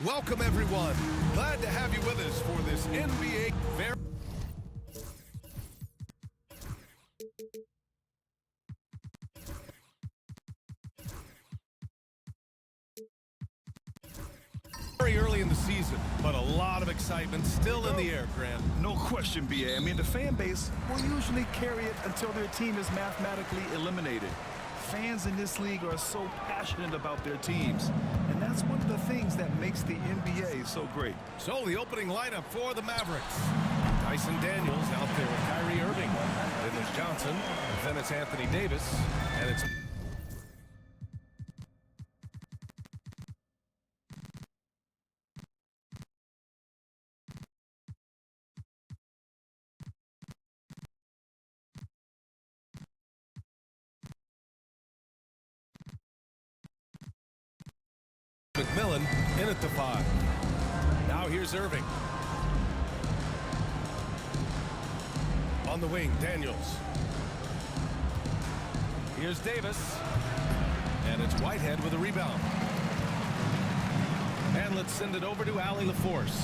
Welcome, everyone. Glad to have you with us for this NBA very... Very early in the season, but a lot of excitement still in the air, Grant. No question, BA. I mean, the fan base will usually carry it until their team is mathematically eliminated. Fans in this league are so passionate about their teams, and that's one of the things that makes the NBA so great. So the opening lineup for the Mavericks. Dyson Daniels out there with Kyrie Irving. Then there's Johnson, then it's Anthony Davis, and it's... McMillan in at the 5. Now here's Irving. On the wing, Daniels. Here's Davis. And it's Whitehead with a rebound. And let's send it over to Allie LaForce.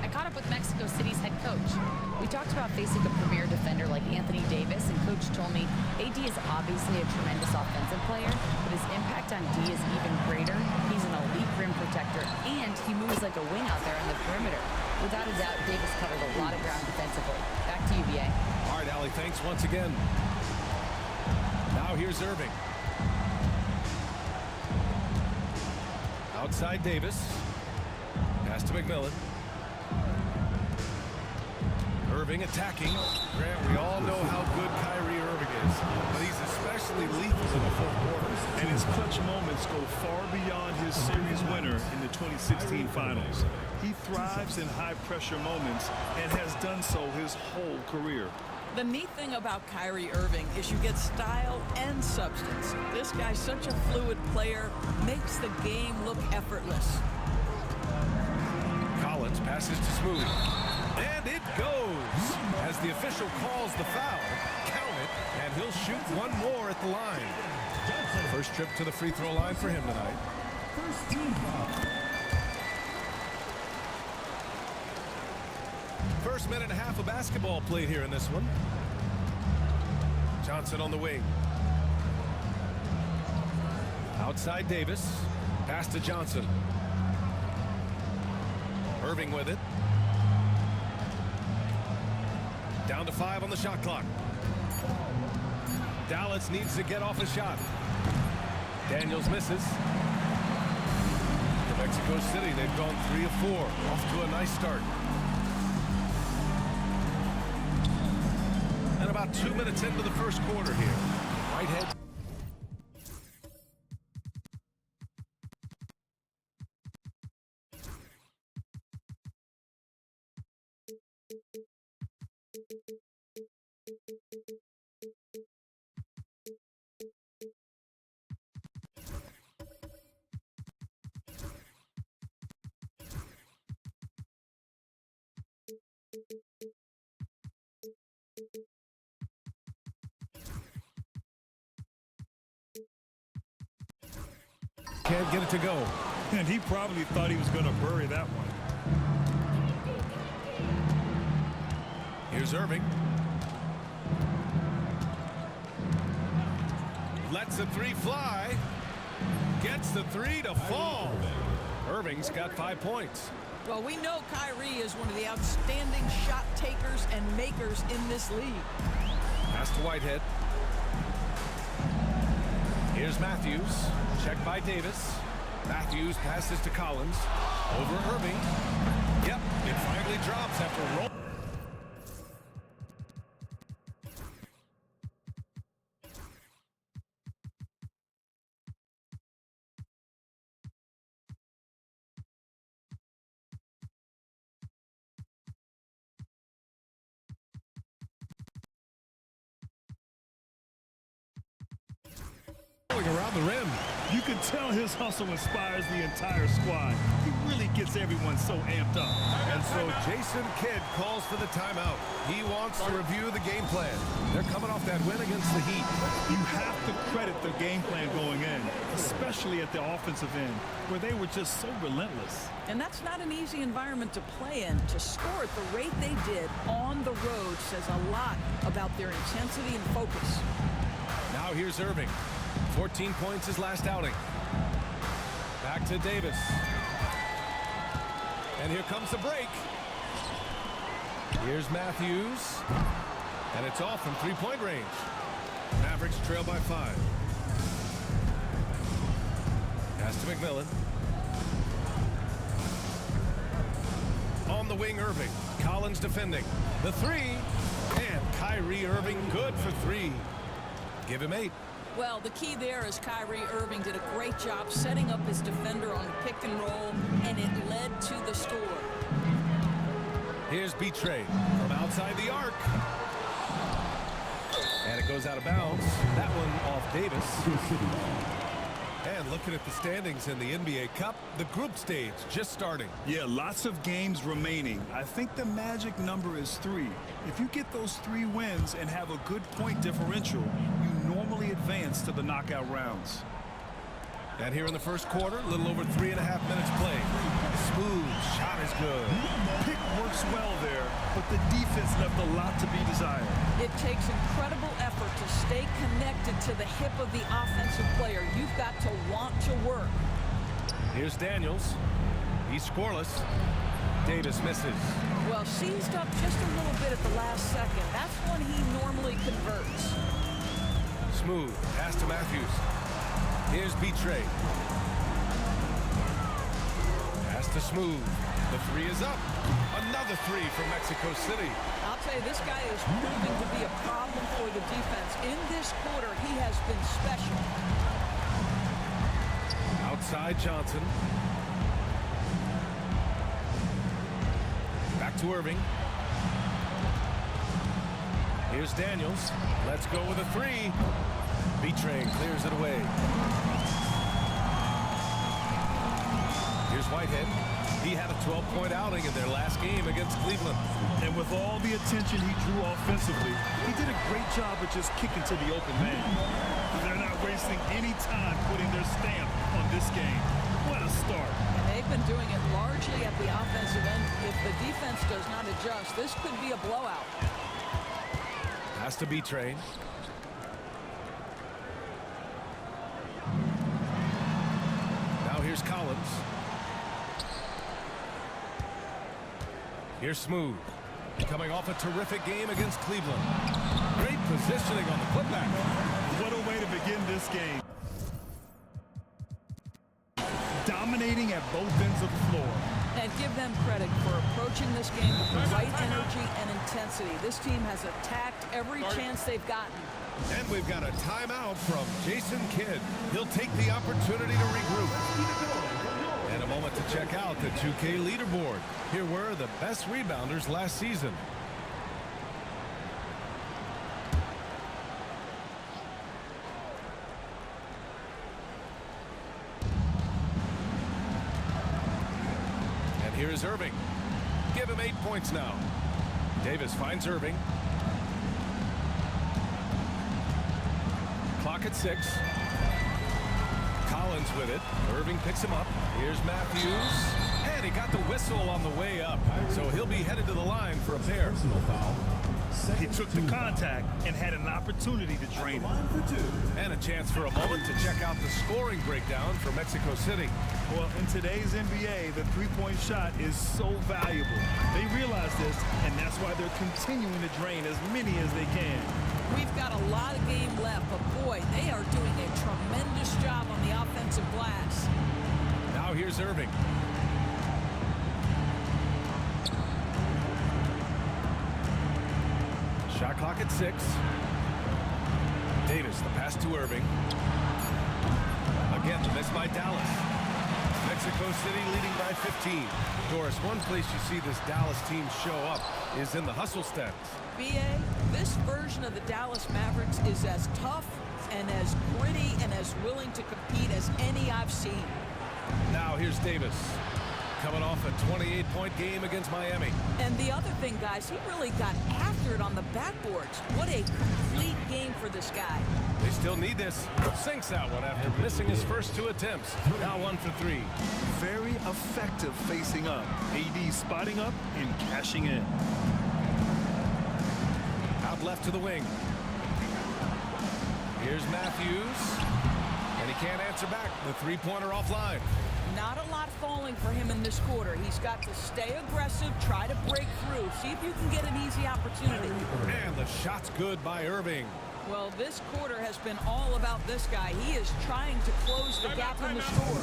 I caught up with Mexico City's head coach. We talked about facing a premier defender like Anthony Davis, and coach told me AD is obviously a tremendous offensive player, but his impact on D is even greater. He's an elite rim protector, and he moves like a wing out there on the perimeter. Without a doubt, Davis covered a lot of ground defensively. Back to you, BA. All right, Allie, thanks once again. Now here's Irving. Outside Davis. Pass to McMillan. Irving attacking. Grant, we all know how good Kyrie Irving is, but he's especially lethal in the fourth quarter. And his clutch moments go far beyond his series winner in the 2016 finals. He thrives in high-pressure moments and has done so his whole career. The neat thing about Kyrie Irving is you get style and substance. This guy's such a fluid player, makes the game look effortless. Collins passes to Smoothie. And it goes. As the official calls the foul, count it, and he'll shoot one more at the line. First trip to the free throw line for him tonight. First team foul. First minute and a half of basketball played here in this one. Johnson on the wing. Outside Davis. Pass to Johnson. Irving with it. Down to 5 on the shot clock. Dallas needs to get off a shot. Daniels misses. For Mexico City, they've gone 3 of 4. Off to a nice start. And about 2 minutes into the first quarter here. Whitehead. Can't get it to go. And he probably thought he was going to bury that one. Here's Irving. Lets the 3 fly. Gets the 3 to fall. Irving's got 5 points. Well, we know Kyrie is one of the outstanding shot takers and makers in this league. Pass to Whitehead. Here's Matthews. Checked by Davis. Matthews passes to Collins. Over Irving. Yep, it finally drops after roll. Around the rim. You can tell his hustle inspires the entire squad. He really gets everyone so amped up. And so Jason Kidd calls for the timeout. He wants to review the game plan. They're coming off that win against the Heat. You have to credit the game plan going in, especially especially at the offensive end, where they were just so relentless. And that's not an easy environment to play in. To score at the rate they did on the road says a lot about their intensity and focus. Now here's Irving. 14 points his last outing. Back to Davis. And here comes the break. Here's Matthews. And it's off from three-point range. Mavericks trail by 5. Pass to McMillan. On the wing, Irving. Collins defending. The three. And Kyrie Irving good for 3. Give him 8. Well, the key there is Kyrie Irving did a great job setting up his defender on pick and roll, and it led to the score. Here's Betray from outside the arc. And it goes out of bounds. That one off Davis. And looking at the standings in the NBA Cup, the group stage just starting. Yeah, lots of games remaining. I think the magic number is 3. If you get those 3 wins and have a good point differential, you normally advance to the knockout rounds. And here in the first quarter, a little over 3.5 minutes played. Smooth shot is good. Pick works well there, but the defense left a lot to be desired. It takes incredible effort to stay connected to the hip of the offensive player. You've got to want to work. Here's Daniels. He's scoreless. Davis misses. Well, seized up just a little bit at the last second. That's when he normally converts. Smooth pass to Matthews. Here's Betray. Pass to Smooth. The 3 is up. Another 3 from Mexico City. I'll tell you, this guy is proving to be a problem for the defense. In this quarter, he has been special. Outside Johnson. Back to Irving. Here's Daniels. Let's go with a 3. Betray clears it away. Here's Whitehead. He had a 12-point outing in their last game against Cleveland. And with all the attention he drew offensively, he did a great job of just kicking to the open man. They're not wasting any time putting their stamp on this game. What a start. And they've been doing it largely at the offensive end. If the defense does not adjust, this could be a blowout. Has to be Betray. Now here's Collins. Here's Smooth. Coming off a terrific game against Cleveland. Great positioning on the putback. What a way to begin this game. Dominating at both ends of the floor. And give them credit for approaching this game with the right energy and intensity. This team has attacked every chance they've gotten. And we've got a timeout from Jason Kidd. He'll take the opportunity to regroup. And a moment to check out the 2K leaderboard. Here were the best rebounders last season. And here is Irving. Give him 8 points now. Davis finds Irving. Clock at 6. Collins with it. Irving picks him up. Here's Matthews. And he got the whistle on the way up. So he'll be headed to the line for a pair. He took the contact and had an opportunity to drain it. And a chance for a moment to check out the scoring breakdown for Mexico City. Well, in today's NBA, the three-point shot is so valuable. They realize this, and that's why they're continuing to drain as many as they can. We've got a lot of game left, but boy, they are doing a tremendous job on the offensive glass. Now here's Irving. Shot clock at 6. Davis, the pass to Irving. Again, the miss by Dallas. Mexico City leading by 15. Doris, one place you see this Dallas team show up is in the hustle stats. B.A., this version of the Dallas Mavericks is as tough and as gritty and as willing to compete as any I've seen. Now here's Davis. Coming off a 28-point game against Miami. And the other thing, guys, he really got after accurate on the backboards. What a complete game for this guy. They still need this. Sinks that one after missing his first 2 attempts. Now 1 for 3. Very effective facing up. AD spotting up and cashing in. Out left to the wing. Here's Matthews. And he can't answer back. The three-pointer offline. Not a lot falling for him in this quarter. He's got to stay aggressive, try to break through, see if you can get an easy opportunity. And the shot's good by Irving. Well, this quarter has been all about this guy. He is trying to close the gap in the score.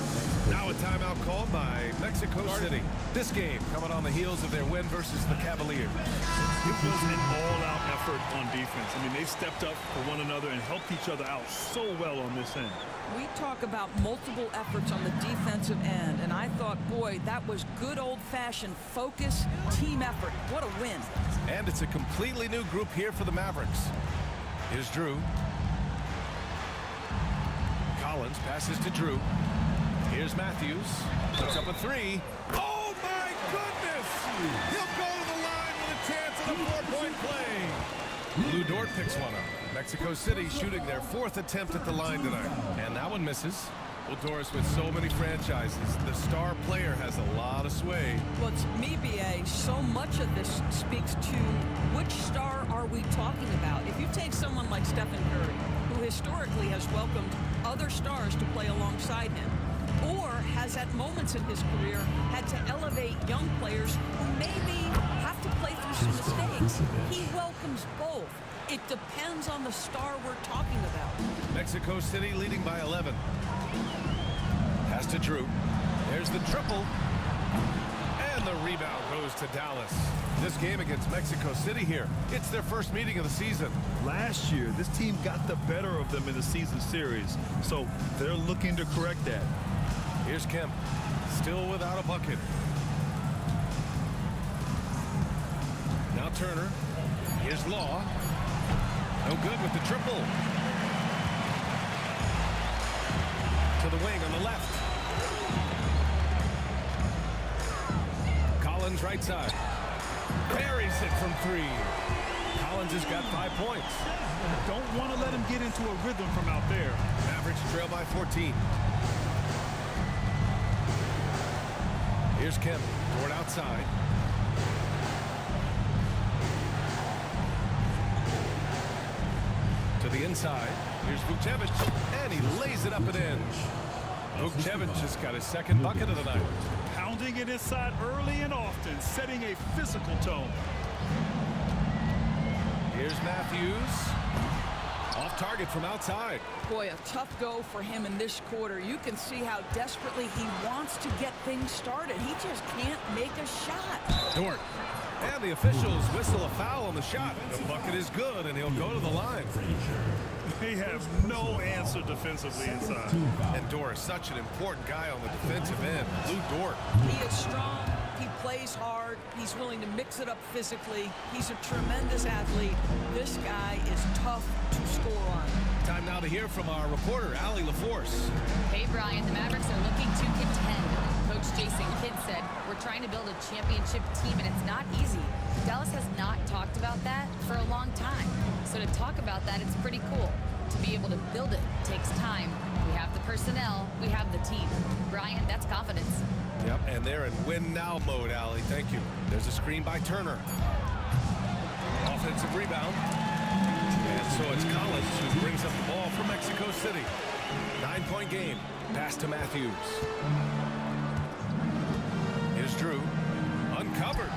Now a timeout called by Mexico City. This game coming on the heels of their win versus the Cavaliers. It was an all-out effort on defense. I mean, they stepped up for one another and helped each other out so well on this end. We talk about multiple efforts on the defensive end, and I thought, boy, that was good old-fashioned focus, team effort. What a win. And it's a completely new group here for the Mavericks. Here's Drew. Collins passes to Drew. Here's Matthews. Puts up a 3. Oh, my goodness! He'll go to the line with a chance at a 4-point play. Lou Dort picks one up. Mexico City shooting their 4th attempt at the line tonight. And that one misses. Well, Doris, with so many franchises, the star player has a lot of sway. Well, it's me, B.A. So much of this speaks to which star are we talking about. If you take someone like Stephen Curry, who historically has welcomed other stars to play alongside him, or has at moments in his career had to elevate young players who maybe have to play through some mistakes, he welcomes both. It depends on the star we're talking about. Mexico City leading by 11. Pass to Drew. There's the triple. And the rebound goes to Dallas. This game against Mexico City here, it's their first meeting of the season. Last year, this team got the better of them in the season series, so they're looking to correct that. Here's Kemp, still without a bucket. Now Turner. Here's Law. No good with the triple. To the wing on the left. Collins right side. Buries it from 3. Collins has got 5 points. Don't want to let him get into a rhythm from out there. Mavericks trail by 14. Here's Kemp. Toward outside. To the inside. Here's Vucevic. And he lays it up and in. Vucevic just got his 2nd bucket of the night. Pounding it inside early and often, setting a physical tone. Here's Matthews. Off target from outside. Boy, a tough go for him in this quarter. You can see how desperately he wants to get things started. He just can't make a shot. Dort. And the officials whistle a foul on the shot. The bucket is good, and he'll go to the line. They have no answer defensively inside. And Dort is such an important guy on the defensive end. Lou Dort. He is strong. He plays hard. He's willing to mix it up physically. He's a tremendous athlete. This guy is tough to score on. Time now to hear from our reporter, Allie LaForce. Hey, Brian, the Mavericks are looking to contend. Coach Jason Kidd said, we're trying to build a championship team, and it's not easy. Dallas has not talked about that for a long time. So to talk about that, it's pretty cool. To be able to build it takes time. We have the personnel. We have the team. Brian, that's confidence. Yep, and they're in win-now mode, Allie. Thank you. There's a screen by Turner. Offensive rebound. And so it's Collins who brings up the ball for Mexico City. 9-point game. Pass to Matthews. Here's Drew. Uncovered.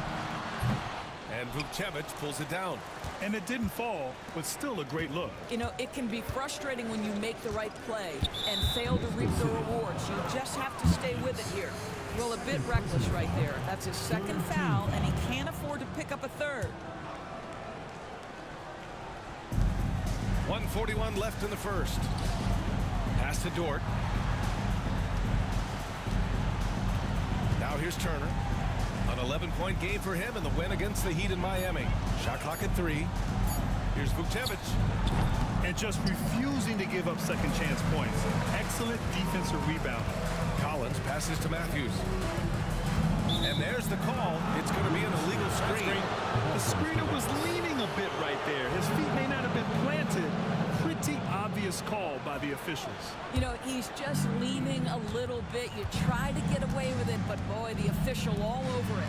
And Vucevic pulls it down. And it didn't fall, but still a great look. You know, it can be frustrating when you make the right play and fail to reap the rewards. You just have to stay with it here. Well, a bit reckless right there. That's his 2nd foul, and he can't afford to pick up a 3rd. 1:41 left in the first. Pass to Dort. Now here's Turner. An 11-point game for him in the win against the Heat in Miami. Shot clock at 3. Here's Vucevic. And just refusing to give up second chance points. Excellent defensive rebound. Collins passes to Matthews. And there's the call. It's going to be an illegal screen. The screener was leaning a bit right there. His feet may not have been planted. Pretty obvious call by the officials. You know, he's just leaning a little bit. You try to get away with it, but boy, the official all over it.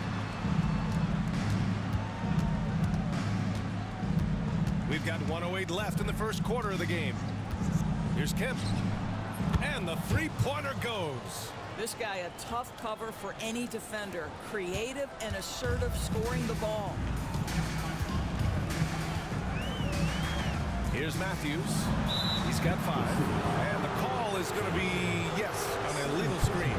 We've got 1:08 left in the first quarter of the game. Here's Kemp. And the three-pointer goes. This guy a tough cover for any defender. Creative and assertive scoring the ball. Here's Matthews. He's got 5. And the call is going to be, yes, an illegal screen.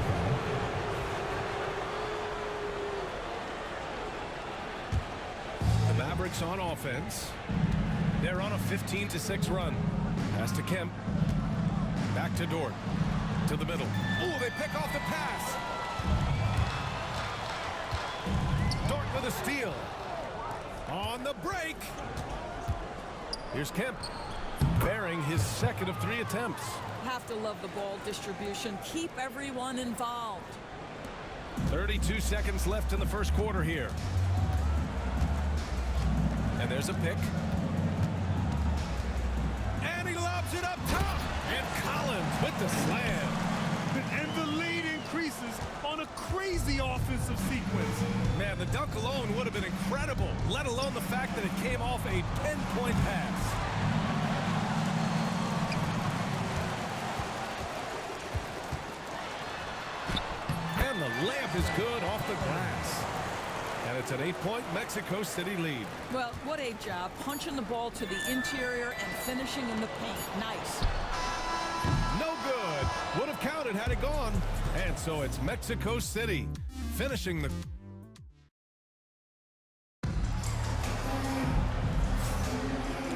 The Mavericks on offense. They're on a 15-6 run. Pass to Kemp. Back to Dort. To the middle. Oh, they pick off the pass. Dort with a steal. On the break. Here's Kemp. Bearing his second of 3 attempts. Have to love the ball distribution. Keep everyone involved. 32 seconds left in the first quarter here. And there's a pick. And he lobs it up top. And Collins with the slam. And the lead increases on a crazy offensive sequence. Man, the dunk alone would have been incredible, let alone the fact that it came off a 10-point pass. And the layup is good off the glass. And it's an 8-point Mexico City lead. Well, what a job. Punching the ball to the interior and finishing in the paint. Nice. No good. Would have counted had it gone. And so it's Mexico City finishing the...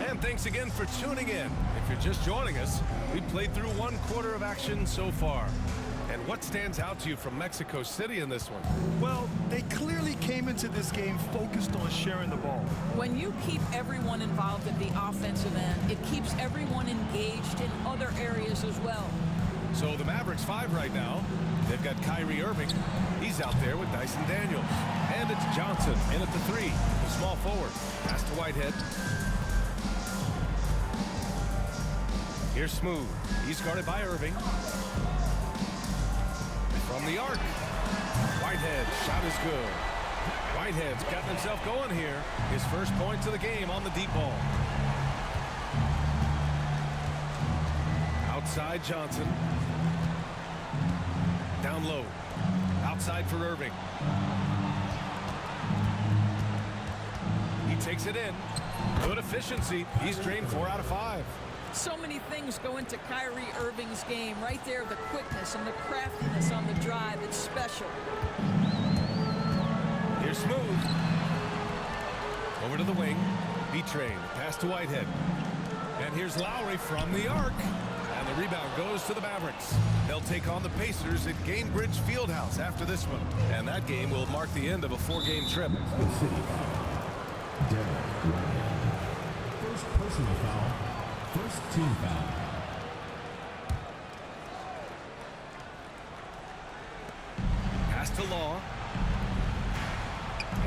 And thanks again for tuning in. If you're just joining us, we played through 1 quarter of action so far. And what stands out to you from Mexico City in this one? Well, they clearly came into this game focused on sharing the ball. When you keep everyone involved at the offensive end, it keeps everyone engaged in other areas as well. So the Mavericks 5 right now. They've got Kyrie Irving. He's out there with Dyson Daniels. And it's Johnson in at the 3, the small forward. Pass to Whitehead. Here's Smooth. He's guarded by Irving. From the arc. Whitehead, shot is good. Whitehead's gotten himself going here. His first points of the game on the deep ball. Outside Johnson. Down low. Outside for Irving. He takes it in. Good efficiency. He's drained 4 out of 5. So many things go into Kyrie Irving's game. Right there, the quickness and the craftiness on the drive. It's special. Here's Smooth. Over to the wing. B-Train. Pass to Whitehead. And here's Lowry from the arc. And the rebound goes to the Mavericks. They'll take on the Pacers at Gamebridge Fieldhouse after this one. And that game will mark the end of a 4-game trip. First personal foul. First team foul. Pass to Law.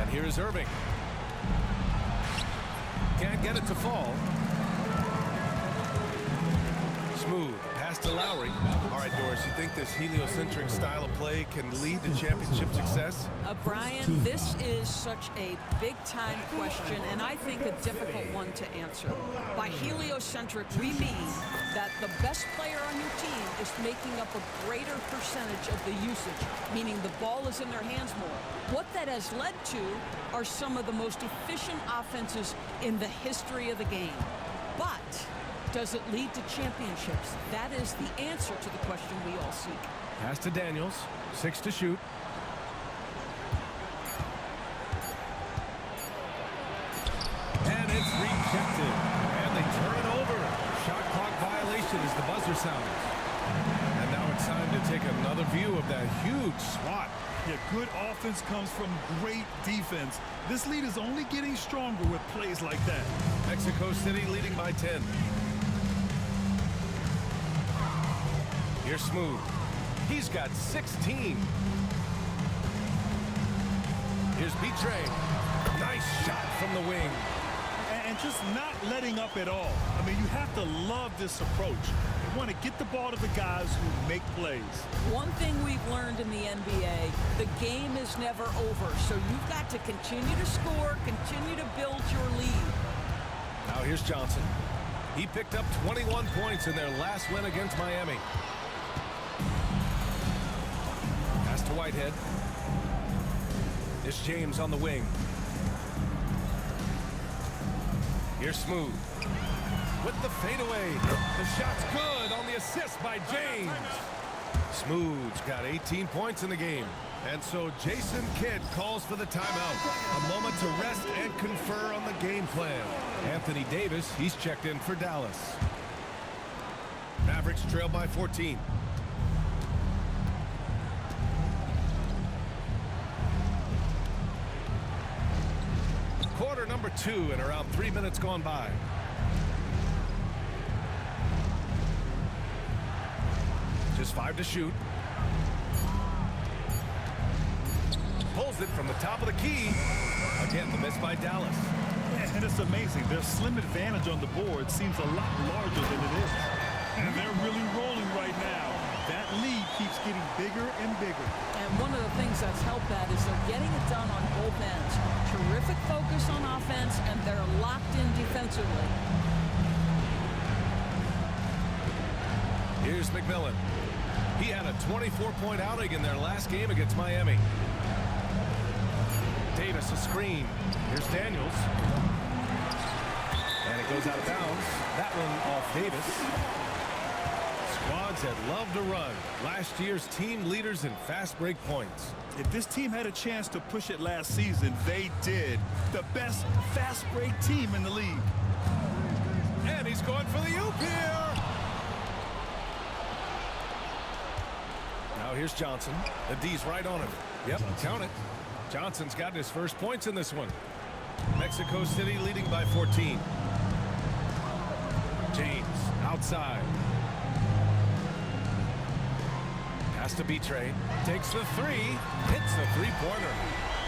And here is Irving. Can't get it to fall. Smooth. Pass to Lowry. All right, Doris, you think this heliocentric style of play can lead to championship success? Brian, this is such a big-time question, and I think a difficult one to answer. By heliocentric, we mean that the best player on your team is making up a greater percentage of the usage, meaning the ball is in their hands more. What that has led to are some of the most efficient offenses in the history of the game. But does it lead to championships? That is the answer to the question we all seek. Pass to Daniels. 6 to shoot. And it's rejected. And they turn it over. Shot clock violation as the buzzer sounds. And now it's time to take another view of that huge swat. Yeah, good offense comes from great defense. This lead is only getting stronger with plays like that. Mexico City leading by 10. Here's Smooth. He's got 16. Here's Betray. Nice shot from the wing. And just not letting up at all. I mean, you have to love this approach. You want to get the ball to the guys who make plays. One thing we've learned in the NBA, the game is never over. So you've got to continue to score, continue to build your lead. Now here's Johnson. He picked up 21 points in their last win against Miami. Pass to Whitehead. It's James on the wing. Here's Smooth. With the fadeaway. The shot's good on the assist by James. Smooth's got 18 points in the game. And so Jason Kidd calls for the timeout. A moment to rest and confer on the game plan. Anthony Davis, he's checked in for Dallas. Mavericks trail by 14. Quarter number 2 and around 3 minutes gone by. Just 5 to shoot. Pulls it from the top of the key. Again, the miss by Dallas. And it's amazing. Their slim advantage on the board seems a lot larger than it is. And they're really rolling right now. That lead keeps getting bigger and bigger. And one of the things that's helped that is they're getting it done on both ends. Terrific focus on offense, and they're locked in defensively. Here's McMillan. He had a 24-point outing in their last game against Miami. Davis a screen. Here's Daniels. And it goes out of bounds. That one off Davis. Squads that love to run. Last year's team leaders in fast break points. If this team had a chance to push it last season, they did. The best fast break team in the league. And he's going for the oop here. Now here's Johnson. The D's right on him. Yep, count it. Johnson's gotten his first points in this one. Mexico City leading by 14. James outside. Pass to Betray. Takes the 3. Hits the three-pointer.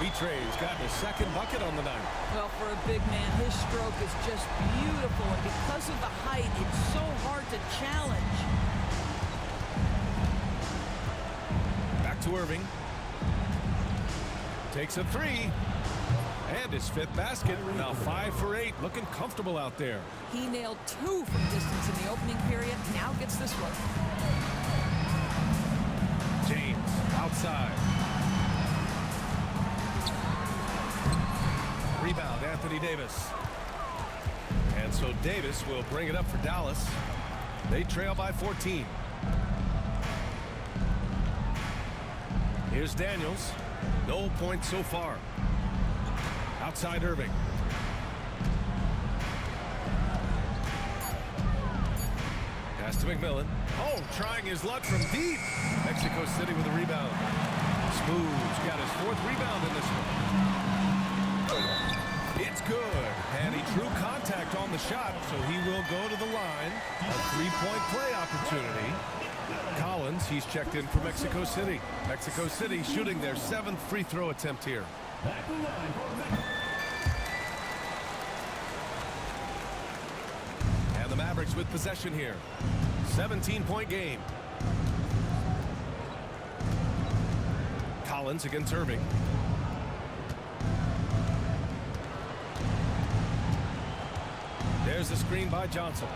Betray's gotten his second bucket on the night. Well, for a big man, his stroke is just beautiful. And because of the height, it's so hard to challenge. Back to Irving. Takes a 3. And his 5th basket. Now 5 for 8. Looking comfortable out there. He nailed 2 from distance in the opening period. Now gets this one. James outside. Rebound, Anthony Davis. And so Davis will bring it up for Dallas. They trail by 14. Here's Daniels. No points so far. Outside Irving. Pass to McMillan. Oh, trying his luck from deep. Mexico City with a rebound. Smooth's got his 4th rebound in this one. It's good. And he drew contact on the shot, so he will go to the line. A 3-point play opportunity. Collins, he's checked in for Mexico City. Mexico City shooting their 7th free throw attempt here. And the Mavericks with possession here. 17-point game. Collins against Irving. There's the screen by Johnson.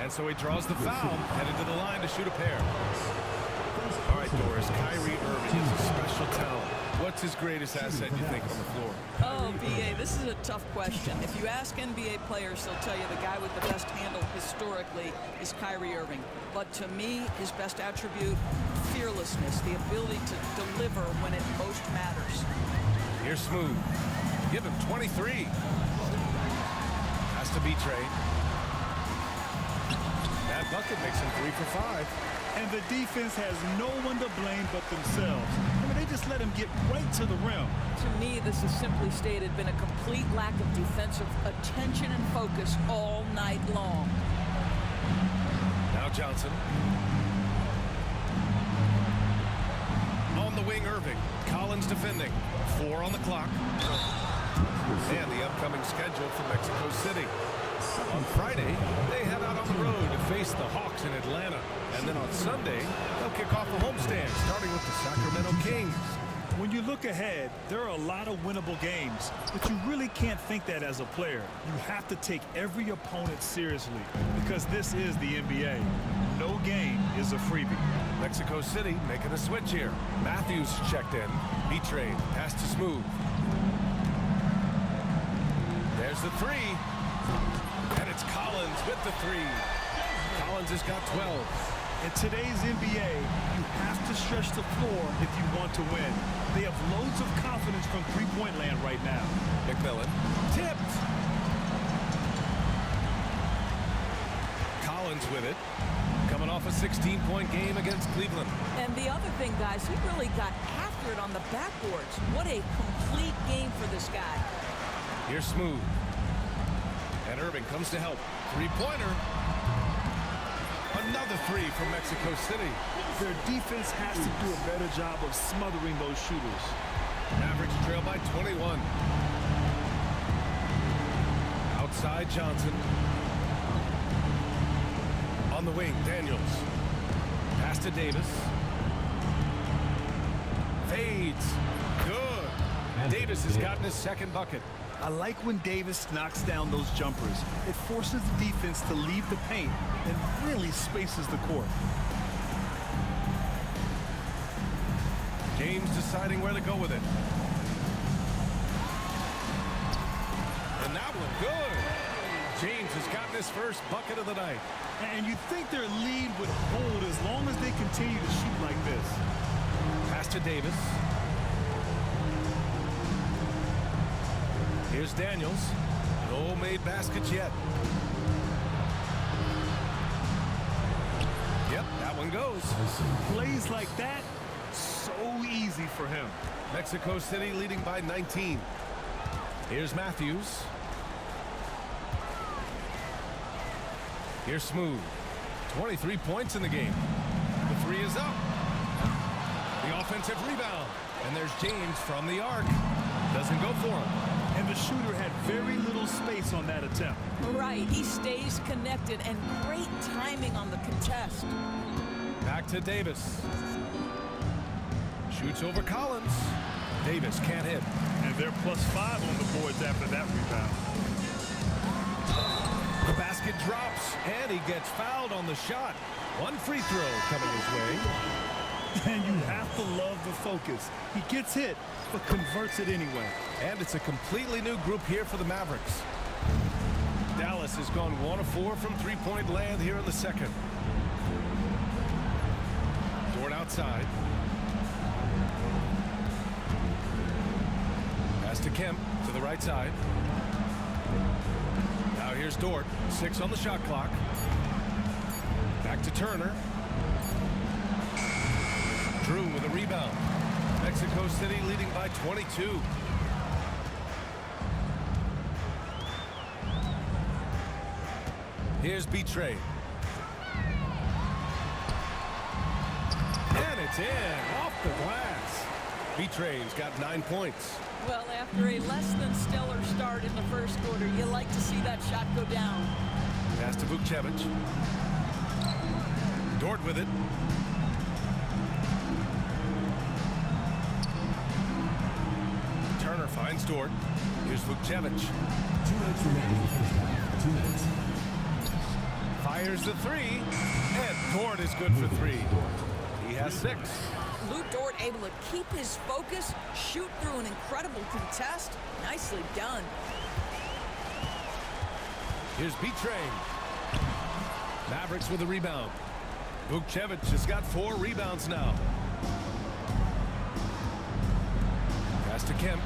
And so he draws the foul, headed to the line to shoot a pair. All right, Doris, Kyrie Irving is a special talent. What's his greatest asset, you think, on the floor? Oh, B.A., this is a tough question. If you ask NBA players, they'll tell you the guy with the best handle historically is Kyrie Irving. But to me, his best attribute, fearlessness, the ability to deliver when it most matters. Here's Smooth. Give him 23. Has to Betray. That bucket makes him 3 for 5. And the defense has no one to blame but themselves. I mean, they just let him get right to the rim. To me, this is simply stated been a complete lack of defensive attention and focus all night long. Now Johnson. On the wing, Irving. Collins one's defending. 4 on the clock. And the upcoming schedule for Mexico City. On Friday, they head out on the road to face the Hawks in Atlanta. And then on Sunday, they'll kick off the homestand, starting with the Sacramento Kings. When you look ahead, there are a lot of winnable games, but you really can't think that as a player. You have to take every opponent seriously because this is the NBA. No game is a freebie. Mexico City making a switch here. Matthews checked in. B-Train, pass to Smooth. There's the three. And it's Collins with the three. Collins has got 12. In today's NBA, you have to stretch the floor if you want to win. They have loads of confidence from three-point land right now. McMillan tipped. Collins with it. Coming off a 16-point game against Cleveland. And the other thing, guys, he really got after it on the backboards. What a complete game for this guy. Here's Smooth. And Irving comes to help. Three-pointer. Another three from Mexico City. Their defense has to do a better job of smothering those shooters. Mavericks trail by 21. Outside Johnson. On the wing, Daniels. Pass to Davis. Fades. Good. Davis has gotten his second bucket. I like when Davis knocks down those jumpers. It forces the defense to leave the paint and really spaces the court. James deciding where to go with it. And that one good. James has gotten his first bucket of the night. And you think their lead would hold as long as they continue to shoot like this. Pass to Davis. Here's Daniels. No made baskets yet. Yep, that one goes. Plays like that, so easy for him. Mexico City leading by 19. Here's Matthews. Here's Smooth. 23 points in the game. The three is up. The offensive rebound. And there's James from the arc. Doesn't go for him. And the shooter had very little space on that attempt. Right, he stays connected and great timing on the contest. Back to Davis. Shoots over Collins. Davis can't hit. And they're +5 on the boards after that rebound. The basket drops, and he gets fouled on the shot. One free throw coming his way. And you have to love the focus. He gets hit, but converts it anyway. And it's a completely new group here for the Mavericks. Dallas has gone 1 of 4 from three-point land here in the second. Dort outside. Pass to Kemp to the right side. Now here's Dort. 6 on the shot clock. Back to Turner. Drew with a rebound. Mexico City leading by 22. Here's B-Train. And it's in, off the glass. B-Train's got 9 points. Well, after a less than stellar start in the first quarter, you like to see that shot go down. Pass to Vukcevic. Dort with it. Turner finds Dort. Here's Vukcevic. 2 minutes remaining in the first half. 2 minutes. Fires the three. And Dort is good for 3. He has 6. Lou Dort able to keep his focus, shoot through an incredible contest. Nicely done. Here's B-Train. Mavericks with a rebound. Vukcevic has got 4 rebounds now. Pass to Kemp.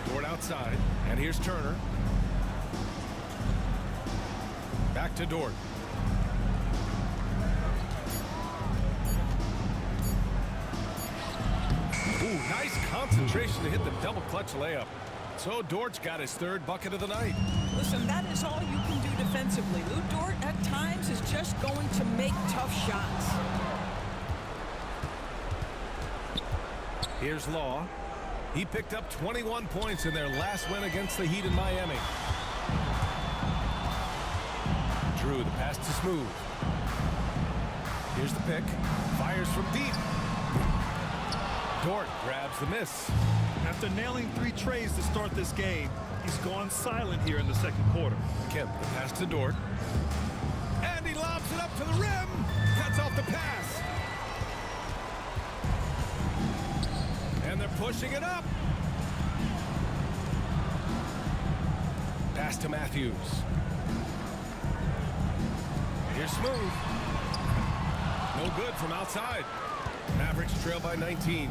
Dort outside. And here's Turner. Back to Dort. Ooh, nice concentration to hit the double clutch layup. So Dort's got his 3rd bucket of the night. Listen, that is all you can do defensively. Lou Dort at times is just going to make tough shots. Here's Law. He picked up 21 points in their last win against the Heat in Miami. Drew, the pass to Smooth. Here's the pick. Fires from deep. Dort grabs the miss. After nailing 3 trays to start this game, he's gone silent here in the second quarter. Kemp, the pass to Dort. And he lobs it up to the rim. Cuts off the pass. And they're pushing it up. Pass to Matthews. Here's Smooth. No good from outside. Mavericks trail by 19.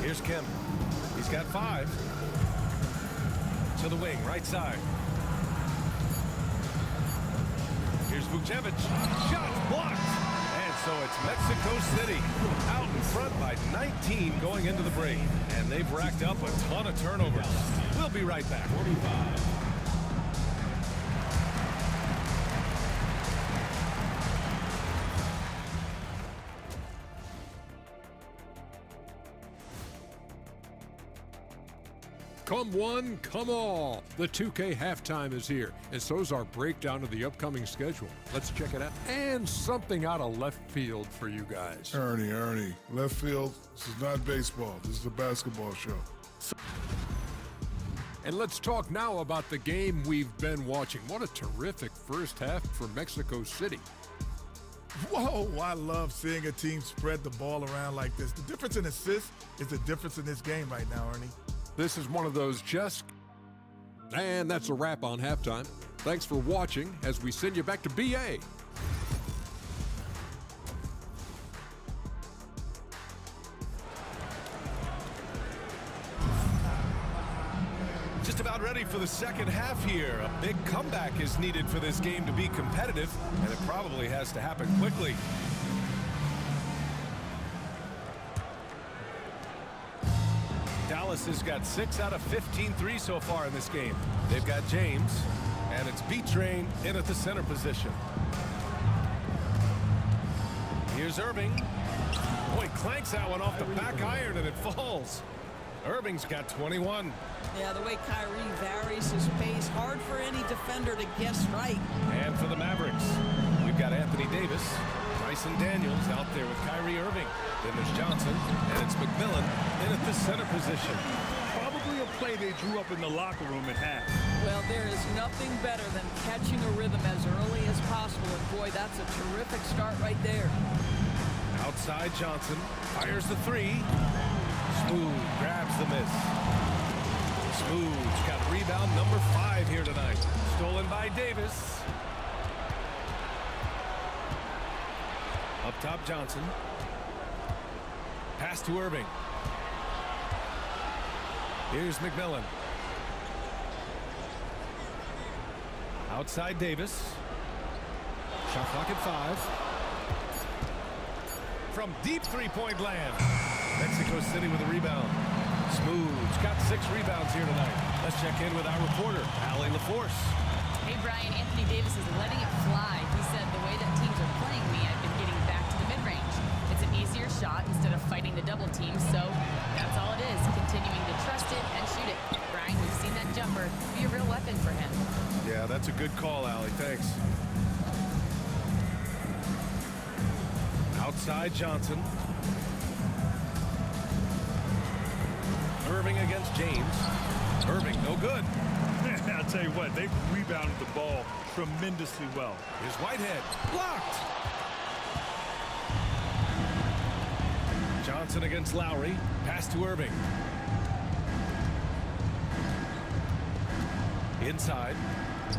Here's Kemp. He's got 5. To the wing, right side. Here's Vucevic. Shot blocked. And so it's Mexico City out in front by 19 going into the break. And they've racked up a ton of turnovers. We'll be right back. 45. Come one, come all. The 2K halftime is here, and so's our breakdown of the upcoming schedule. Let's check it out. And something out of left field for you guys. Ernie, left field, this is not baseball. This is a basketball show. And let's talk now about the game we've been watching. What a terrific first half for Mexico City. Whoa, I love seeing a team spread the ball around like this. The difference in assists is the difference in this game right now, Ernie. This is one of those just... And that's a wrap on halftime. Thanks for watching as we send you back to BA. Just about ready for the second half here. A big comeback is needed for this game to be competitive, and it probably has to happen quickly. Dallas has got 6 out of 15 threes so far in this game. They've got James, and it's B-Train in at the center position. Here's Irving. Boy, clanks that one off the back iron, and it falls. Irving's got 21. Yeah, the way Kyrie varies his pace, hard for any defender to guess right. And for the Mavericks, we've got Anthony Davis. Bryson Daniels out there with Kyrie Irving. Then there's Johnson, and it's McMillan in at the center position. Probably a play they drew up in the locker room at half. Well, there is nothing better than catching a rhythm as early as possible, and boy, that's a terrific start right there. Outside Johnson, fires the 3. Smooth grabs the miss. Smooth's got rebound number 5 here tonight. Stolen by Davis. Up top, Johnson. Pass to Irving. Here's McMillan. Outside Davis. Shot clock at 5. From deep three-point land. Mexico City with a rebound. Smooth's got 6 rebounds here tonight. Let's check in with our reporter, Allie LaForce. Hey, Brian, Anthony Davis is letting it fly. He said, the way that teams are playing me, I've been getting back to the mid-range. It's an easier shot instead of fighting the double team, so that's all it is, continuing to trust it and shoot it. Brian, we've seen that jumper be a real weapon for him. Yeah, that's a good call, Allie. Thanks. Outside Johnson. Irving against James. Irving, no good. I'll tell you what, they've rebounded the ball tremendously well. Here's Whitehead. Blocked. Johnson against Lowry. Pass to Irving. Inside.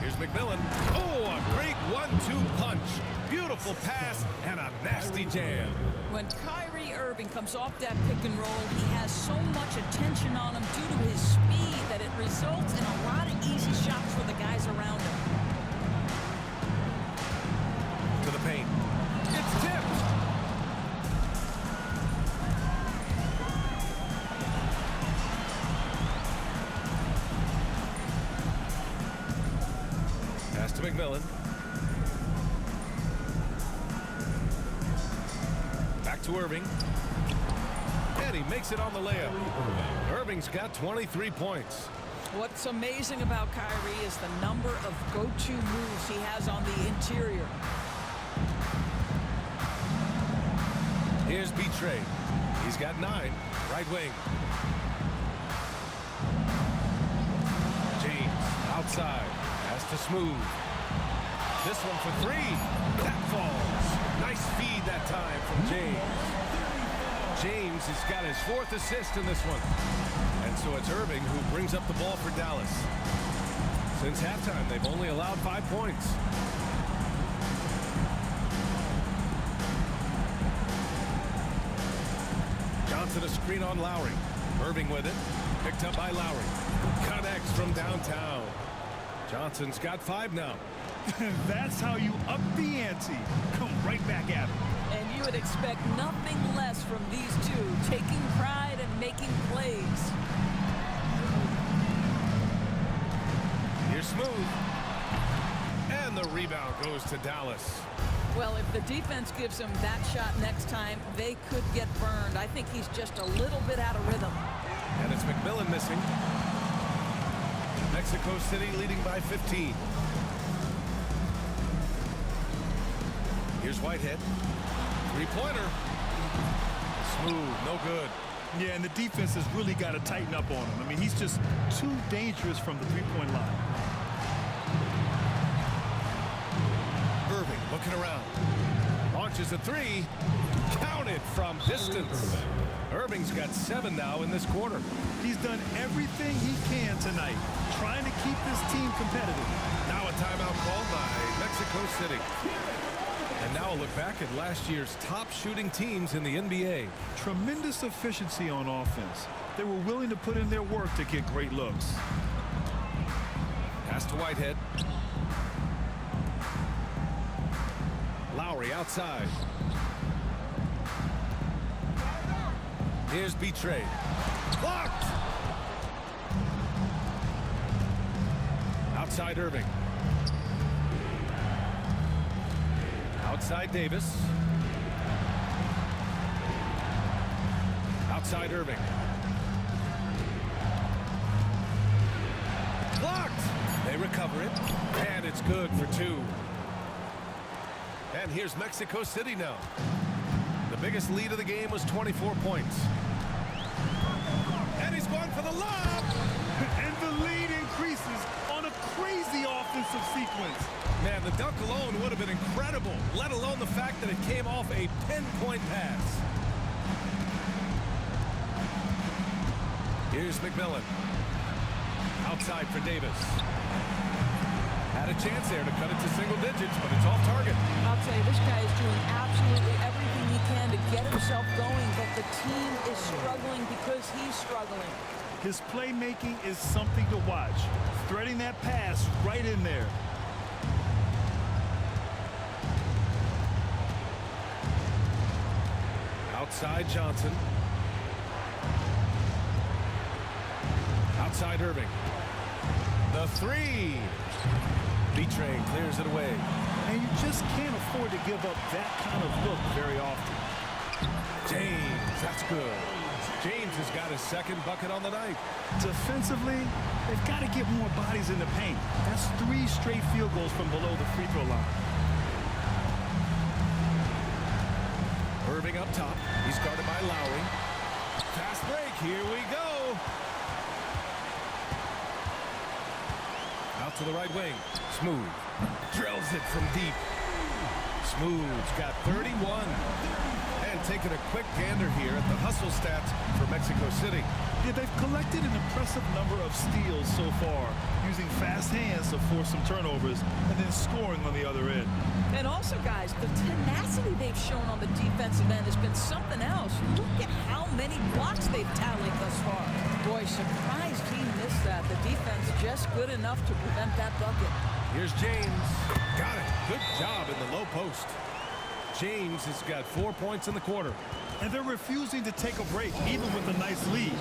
Here's McMillan. Oh, a great 1-2 punch. Beautiful pass and a nasty jam. When Kyrie Irving comes off that pick and roll, he has so much attention on him due to his speed that it results in a lot of easy shots for the guys around him. To the paint. It's tipped. Pass to McMillan. to Irving. And he makes it on the layup. Irving's got 23 points. What's amazing about Kyrie is the number of go-to moves he has on the interior. Here's B-Trey. He's got 9. Right wing. James outside. Has to Smooth. This one for 3. That falls. Nice feed that time from James. James has got his 4th assist in this one. And so it's Irving who brings up the ball for Dallas. Since halftime, they've only allowed 5 points. Johnson a screen on Lowry. Irving with it. Picked up by Lowry. Connects from downtown. Johnson's got 5 now. That's how you up the ante. Come right back at him. And you would expect nothing less from these two, taking pride and making plays. Here's Smooth. And the rebound goes to Dallas. Well, if the defense gives him that shot next time, they could get burned. I think he's just a little bit out of rhythm. And it's McMillan missing. Mexico City leading by 15. Here's Whitehead. 3-pointer. Smooth, no good. Yeah, and the defense has really got to tighten up on him. I mean, he's just too dangerous from the three-point line. Irving looking around. Launches a 3. Counted from distance. Irving's got 7 now in this quarter. He's done everything he can tonight, trying to keep this team competitive. Now a timeout called by Mexico City. And now a look back at last year's top shooting teams in the NBA. Tremendous efficiency on offense. They were willing to put in their work to get great looks. Pass to Whitehead. Lowry outside. Here's B-Trey. Blocked! Outside Irving. Outside Davis. Outside Irving. Blocked! They recover it. And it's good for 2. And here's Mexico City now. The biggest lead of the game was 24 points. And he's going for the lob! And the lead increases on a crazy offensive sequence. Man, the dunk alone would have been incredible, let alone the fact that it came off a pinpoint pass. Here's McMillan. Outside for Davis. Had a chance there to cut it to single digits, but it's off target. I'll tell you, this guy is doing absolutely everything he can to get himself going, but the team is struggling because he's struggling. His playmaking is something to watch. Threading that pass right in there. Outside Johnson. Outside Irving. The 3. B-Train clears it away. And you just can't afford to give up that kind of look very often. James, that's good. James has got his 2nd bucket on the night. Defensively, they've got to get more bodies in the paint. That's 3 straight field goals from below the free throw line. Irving up top. He's guarded by Lowry. Fast break. Here we go. Out to the right wing. Smooth. Drills it from deep. Smooth's got 31. And taking a quick gander here at the hustle stats for Mexico City. Yeah, they've collected an impressive number of steals so far, using fast hands to force some turnovers and then scoring on the other end. And also, guys, the tenacity they've shown on the defensive end has been something else. Look at how many blocks they've tallied thus far. Boy, surprised he missed that. The defense just good enough to prevent that bucket. Here's James. Got it. Good job in the low post. James has got 4 points in the quarter. And they're refusing to take a break, even with a nice lead.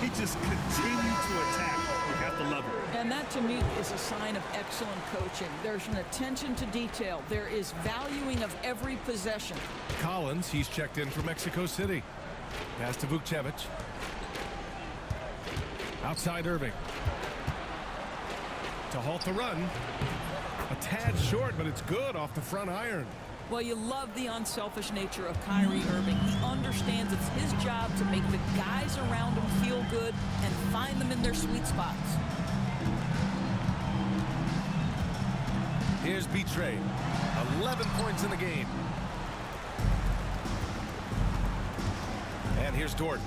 They just continue to attack. You have to love it. And that, to me, is a sign of excellent coaching. There's an attention to detail. There is valuing of every possession. Collins, he's checked in for Mexico City. Pass to Vukcevic. Outside Irving. To halt the run. A tad short, but it's good off the front iron. Well, you love the unselfish nature of Kyrie Irving. He understands it's his job to make the guys around him feel good and find them in their sweet spots. Here's Betray. 11 points in the game. And here's Dort.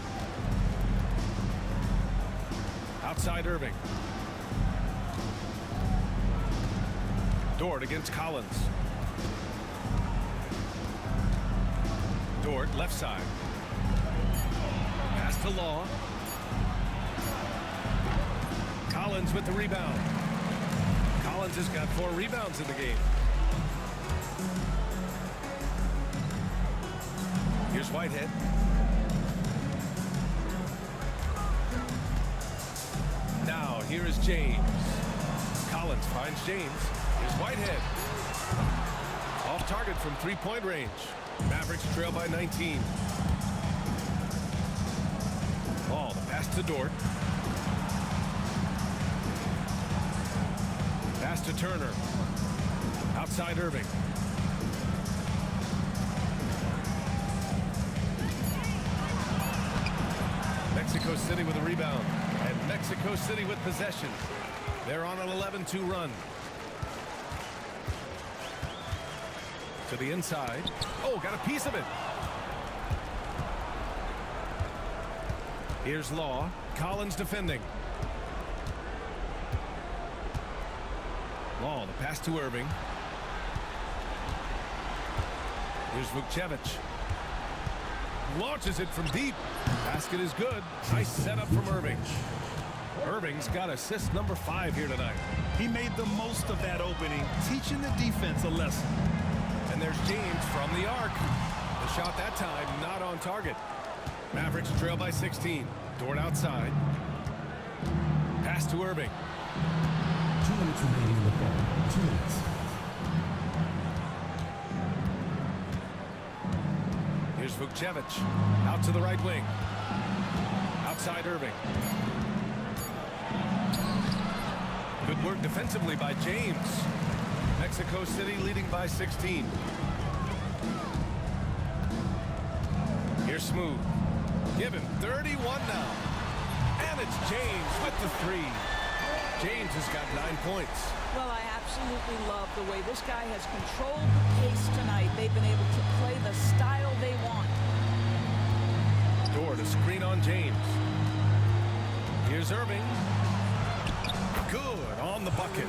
Outside Irving. Dort against Collins. Dort left side. Pass to Law. Collins with the rebound. Collins has got 4 rebounds in the game. Here's Whitehead. Now here is James. Collins finds James. Here's Whitehead. Off target from 3-point range. Mavericks trail by 19. Ball, the pass to Dort. Pass to Turner. Outside Irving. Mexico City with a rebound. And Mexico City with possession. They're on an 11-2 run. To the inside. Oh, got a piece of it. Here's Law. Collins defending. Law, the pass to Irving. Here's Vukcevic. Launches it from deep. Basket is good. Nice setup from Irving. Irving's got assist number 5 here tonight. He made the most of that opening, teaching the defense a lesson. And there's James from the arc. The shot that time not on target. Mavericks trail by 16. Dort outside. Pass to Irving. 2 minutes remaining in the quarter. 2 minutes. Here's Vukcevic. Out to the right wing. Outside Irving. Good work defensively by James. Mexico City leading by 16. Here's Smooth. Give him 31 now. And it's James with the 3. James has got 9 points. Well, I absolutely love the way this guy has controlled the pace tonight. They've been able to play the style they want. Dort, a screen on James. Here's Irving. Good on the bucket.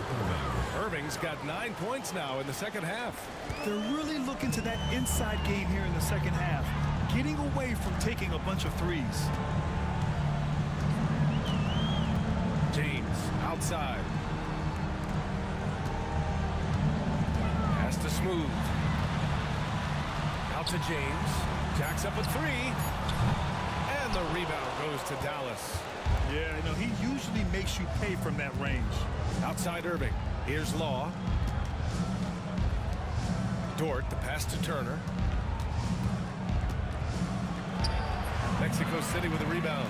Irving's got 9 points now in the second half. They're really looking to that inside game here in the second half, getting away from taking a bunch of threes. James outside. Pass to Smooth. Out to James. Jacks up a 3. And the rebound goes to Dallas. Yeah, you know, he usually makes you pay from that range. Outside Irving. Here's Law. Dort, the pass to Turner. Mexico City with a rebound.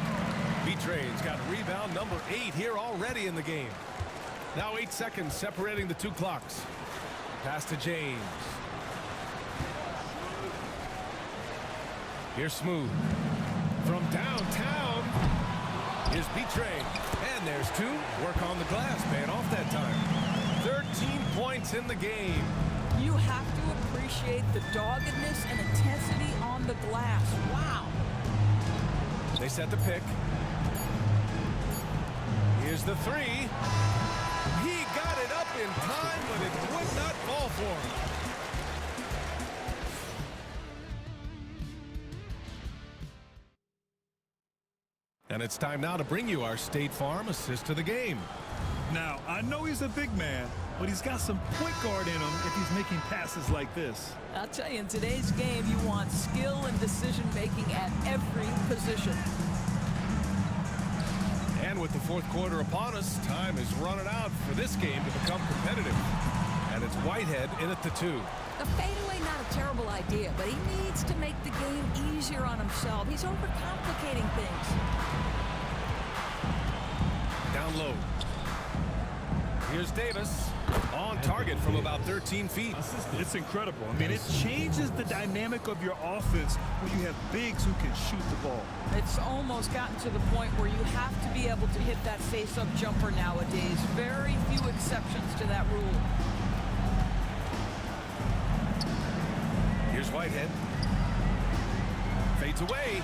Betray's got rebound number 8 here already in the game. Now 8 seconds separating the 2 clocks. Pass to James. Here's Smooth. From downtown. Here's Betray. And there's 2. Work on the glass, paying off that time. 13 points in the game. You have to appreciate the doggedness and intensity on the glass. Wow. They set the pick. Here's the 3. He got it up in time, but it would not fall for him. And it's time now to bring you our State Farm assist to the game. Now, I know he's a big man, but he's got some point guard in him if he's making passes like this. I'll tell you, in today's game, you want skill and decision-making at every position. And with the fourth quarter upon us, time is running out for this game to become competitive. And it's Whitehead in at the 2. The fadeaway, not a terrible idea, but he needs to make the game easier on himself. He's overcomplicating things. Down low. Here's Davis on target from about 13 feet. It's incredible. I mean, it changes the dynamic of your offense when you have bigs who can shoot the ball. It's almost gotten to the point where you have to be able to hit that face-up jumper nowadays. Very few exceptions to that rule. Here's Whitehead. Fades away.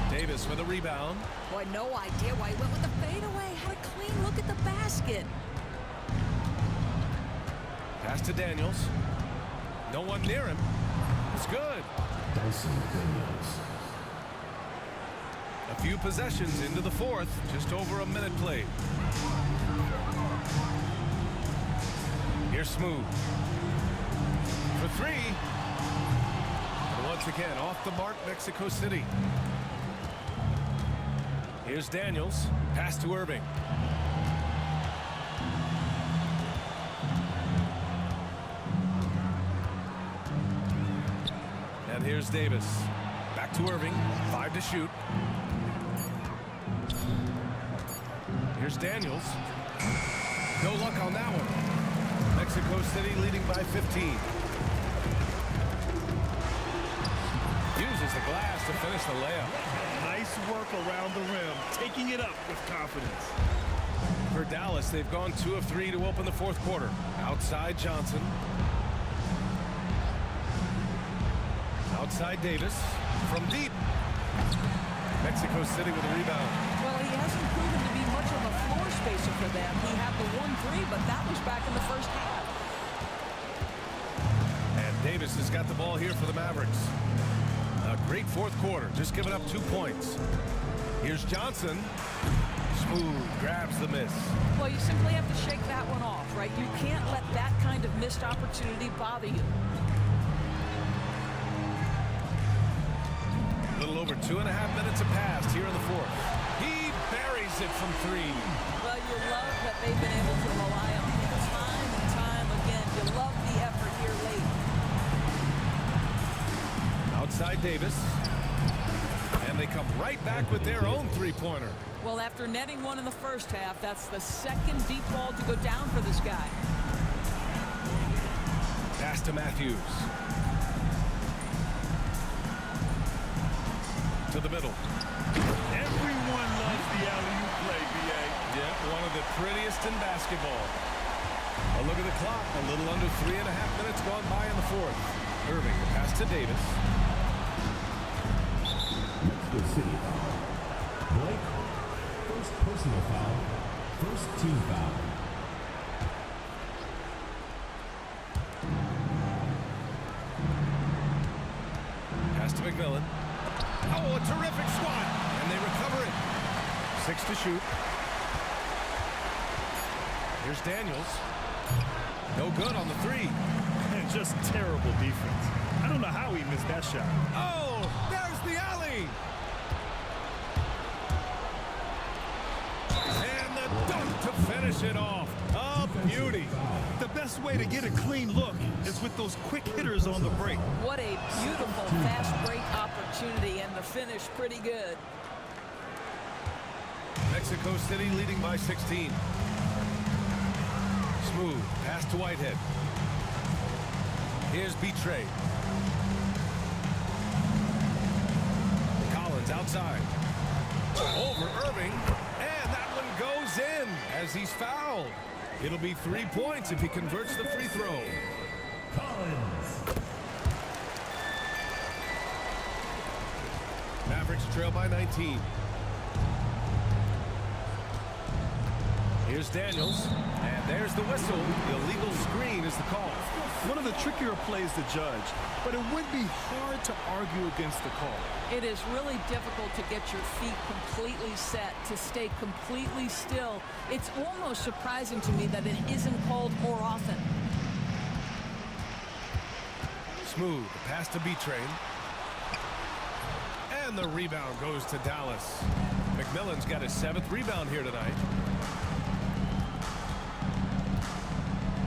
Davis with a rebound. Boy, no idea why he went with the fadeaway. Had a clean look at the basket. Pass to Daniels. No one near him. It's good. A few possessions into the fourth. Just over a minute played. Here's Smooth. For 3. And once again, off the mark, Mexico City. Here's Daniels. Pass to Irving. And here's Davis. Back to Irving. 5 to shoot. Here's Daniels. No luck on that one. Mexico City leading by 15. Uses the glass to finish the layup. Nice work around the rim, taking it up with confidence. For Dallas, they've gone 2 of 3 to open the fourth quarter. Outside Johnson. Outside Davis. From deep. Mexico City with a rebound. Well, he hasn't proven to be much of a floor spacer for them. He had the 1-3, but that was back in the first half. And Davis has got the ball here for the Mavericks. A great fourth quarter, just giving up 2 points. Here's Johnson. Smooth, grabs the miss. Well, you simply have to shake that one off, right? You can't let that kind of missed opportunity bother you. A little over 2.5 minutes have passed here in the fourth. He buries it from 3. Well, you love that they've been able to rely on him time and time again. You love the effort here late. Outside Davis. And they come right back with their own 3-pointer. Well, after netting one in the first half, that's the second deep ball to go down for this guy. Pass to Matthews. To the middle. Everyone loves the alley-oop play, B.A. Yeah, one of the prettiest in basketball. A look at the clock. A little under 3.5 minutes gone by in the fourth. Irving, the pass to Davis. Mexico City foul. Blake, first personal foul, first team foul. Pass to McMillan. Oh, a terrific swat. And they recover it. 6 to shoot. Here's Daniels. No good on the 3. And just terrible defense. I don't know how he missed that shot. Oh, there's the alley. And the dunk to finish it off. A beauty. The best way to get a clean look is with those quick hitters on the break. What a beautiful fast break opportunity, and the finish pretty good. Mexico City leading by 16. Smooth. Pass to Whitehead. Here's Betray. Collins outside. Over Irving. And that one goes in as he's fouled. It'll be 3 points if he converts the free throw. Collins. Mavericks trail by 19. Here's Daniels. And there's the whistle. The illegal screen is the call. One of the trickier plays to judge, but it would be hard to argue against the call. It is really difficult to get your feet completely set, to stay completely still. It's almost surprising to me that it isn't called more often. Smooth. Pass to B-Train. And the rebound goes to Dallas. McMillan's got his 7th rebound here tonight.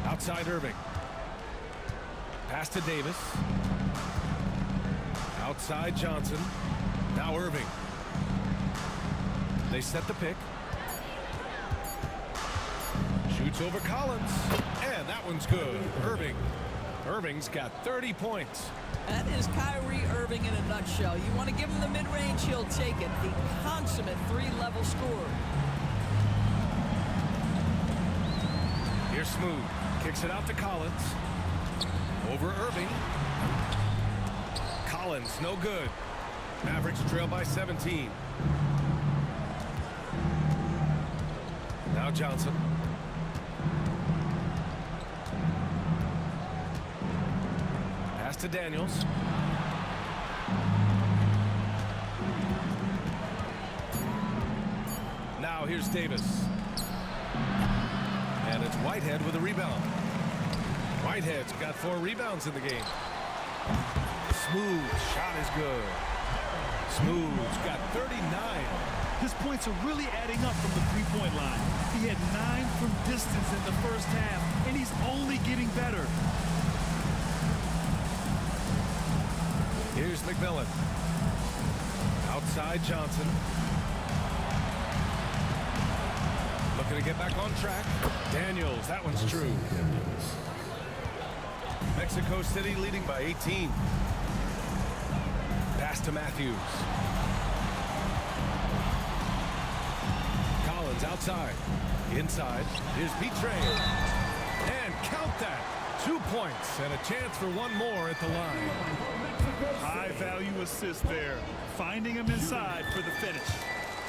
Outside Irving. Pass to Davis. Outside Johnson. Now Irving. They set the pick. Shoots over Collins. And that one's good. Irving's got 30 points. That is Kyrie Irving in a nutshell. You want to give him the mid-range, he'll take it. The consummate 3-level scorer. Here's Smooth. Kicks it out to Collins. Over Irving. Collins, no good. Mavericks trail by 17. Now Johnson. Pass to Daniels. Now here's Davis. And it's Whitehead with a rebound. Whitehead's got 4 rebounds in the game. Smooth shot is good. Smooth's got 39. His points are really adding up from the three-point line. He had 9 from distance in the first half, and he's only getting better. Here's McMillan. Outside Johnson. Looking to get back on track. Daniels, that one's true. Mexico City leading by 18. Pass to Matthews. Collins outside. Inside. Here's Petray. And count that. 2 points and a chance for one more at the line. High-value assist there. Finding him inside for the finish.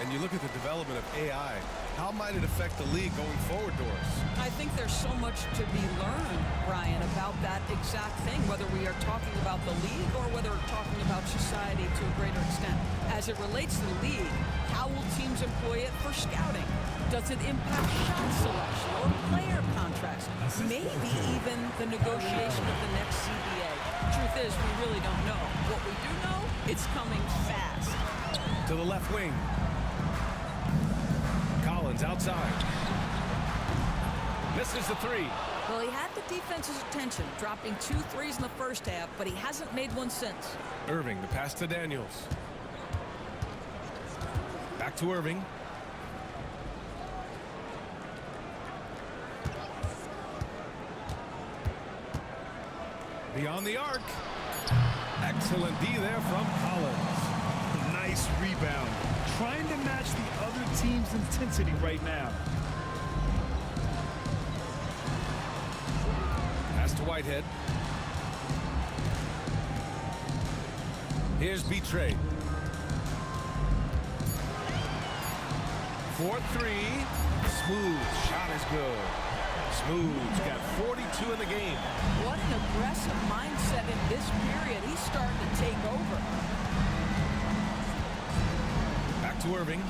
And you look at the development of AI. How might it affect the league going forward, Doris? I think there's so much to be learned, Brian, about that exact thing, whether we are talking about the league or whether we're talking about society to a greater extent. As it relates to the league, how will teams employ it for scouting? Does it impact shot selection or player contracts? Maybe even the negotiation of the next CBA. Truth is, we really don't know. What we do know, it's coming fast. To the left wing. Collins outside. Misses the 3. Well, he had the defense's attention, dropping 2 threes in the first half, but he hasn't made one since. Irving, the pass to Daniels. Back to Irving. Beyond the arc. Excellent D there from Collins. Nice rebound. Trying to match the other team's intensity right now. Pass to Whitehead. Here's Petray. 4-3. Smooth shot is good. Smooth's got 42 in the game. What an aggressive mindset in this period. He's starting to take over. Back to Irving.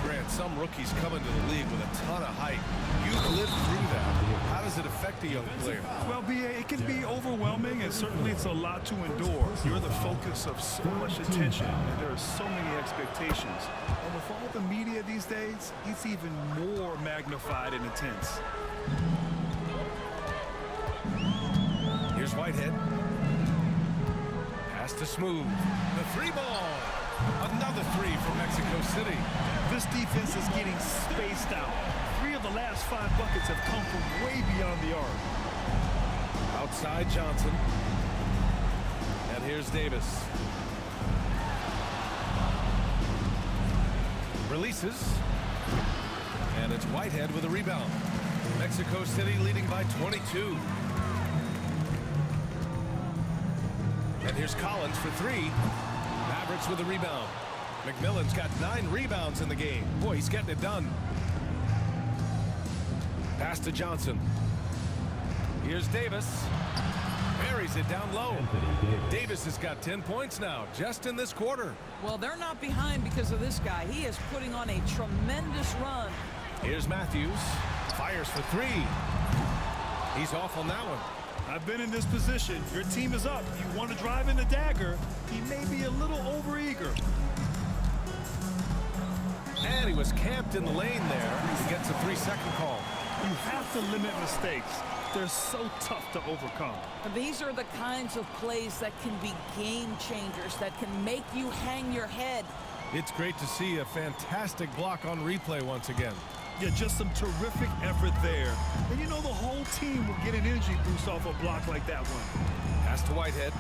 Grant, some rookies come into the league with a ton of height. You've lived through that. How does it affect a young player? Well, B.A., it can be overwhelming, and certainly it's a lot to endure. You're the focus of so much attention, and there are so many expectations. And with all the media these days, it's even more magnified and intense. Here's Whitehead. Pass to Smooth. The 3-ball. Another 3 from Mexico City. This defense is getting spaced out. 3 of the last 5 buckets have come from way beyond the arc. Outside Johnson. And here's Davis. Releases. And it's Whitehead with a rebound. Mexico City leading by 22. And here's Collins for 3. Mavericks with a rebound. McMillan's got 9 rebounds in the game. Boy, he's getting it done. Pass to Johnson. Here's Davis. Buries it down low. Davis has got 10 points now, just in this quarter. Well, they're not behind because of this guy. He is putting on a tremendous run. Here's Matthews. Fires for 3. He's off on that one. I've been in this position. Your team is up. You want to drive in the dagger. He may be a little overeager. And he was camped in the lane there. He gets a 3-second call. You have to limit mistakes. They're so tough to overcome. These are the kinds of plays that can be game changers, that can make you hang your head. It's great to see a fantastic block on replay once again. Yeah, just some terrific effort there. And you know the whole team will get an energy boost off a block like that one. Pass to Whitehead.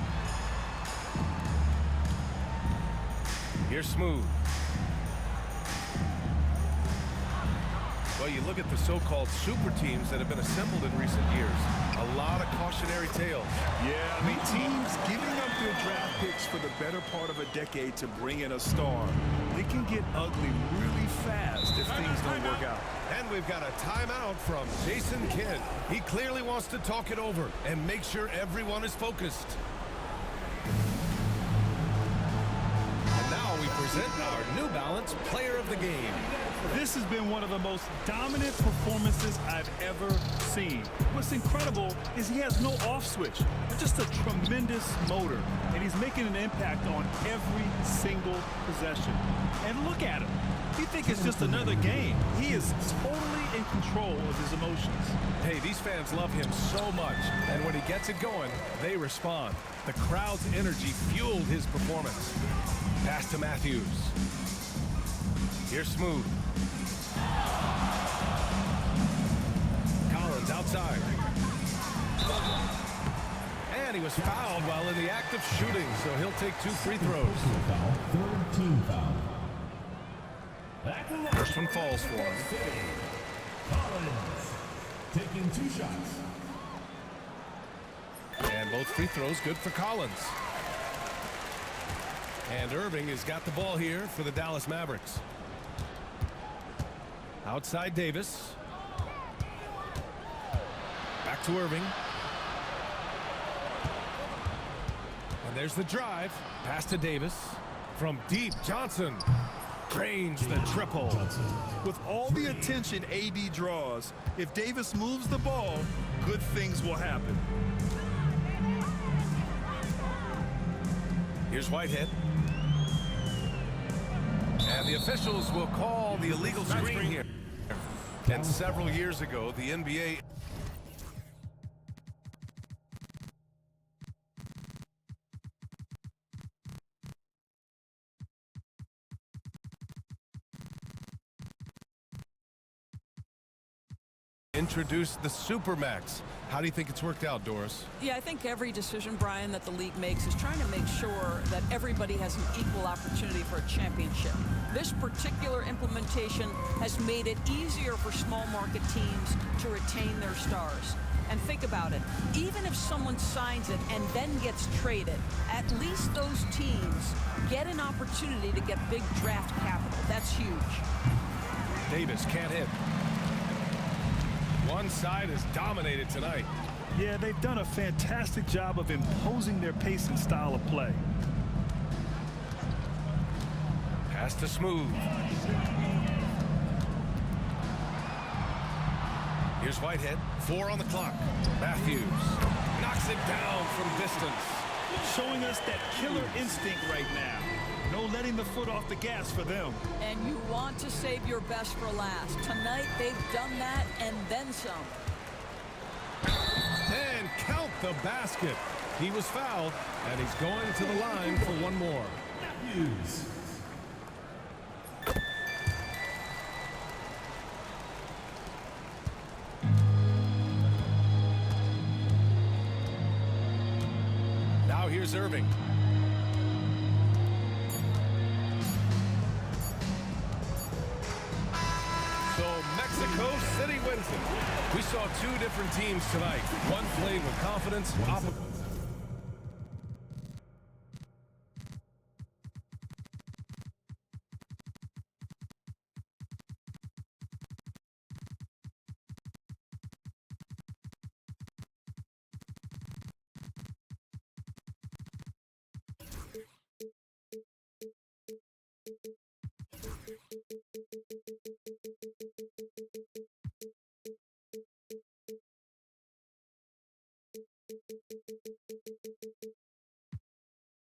Here's Smooth. Well, you look at the so-called super teams that have been assembled in recent years. A lot of cautionary tales. Yeah, I mean, teams giving up their draft picks for the better part of a decade to bring in a star. It can get ugly really fast if things don't work out. And we've got a timeout from Jason Kidd. He clearly wants to talk it over and make sure everyone is focused. And now we present our New Balance Player of the Game. This has been one of the most dominant performances I've ever seen. What's incredible is he has no off switch, just a tremendous motor, and he's making an impact on every single possession. And look at him. You think it's just another game. He is totally in control of his emotions. Hey, these fans love him so much, and when he gets it going, they respond. The crowd's energy fueled his performance. Pass to Matthews. Here's Smooth. Collins outside. And he was fouled while in the act of shooting, so he'll take 2 free throws. Third team foul. First one falls for him. Collins taking 2 shots. And both free throws good for Collins. And Irving has got the ball here for the Dallas Mavericks. Outside Davis. Back to Irving. And there's the drive. Pass to Davis. From deep, Johnson drains the triple. With all the attention AD draws, if Davis moves the ball, good things will happen. Here's Whitehead. And the officials will call the illegal screen here. And several years ago, the NBA introduced the Supermax. How do you think it's worked out, Doris? Yeah, I think every decision, Brian, that the league makes is trying to make sure that everybody has an equal opportunity for a championship. This particular implementation has made it easier for small market teams to retain their stars. And think about it, even if someone signs it and then gets traded, at least those teams get an opportunity to get big draft capital. That's huge. Davis can't hit. One side is dominated tonight. Yeah, they've done a fantastic job of imposing their pace and style of play. Pass to Smooth. Here's Whitehead. 4 on the clock. Matthews knocks it down from distance. Showing us that killer instinct right now. No letting the foot off the gas for them. And you want to save your best for last. Tonight, they've done that and then some. And count the basket. He was fouled, and he's going to the line for one more. Matthews. Now here's Irving. Mexico City wins it. We saw 2 different teams tonight. One played with confidence.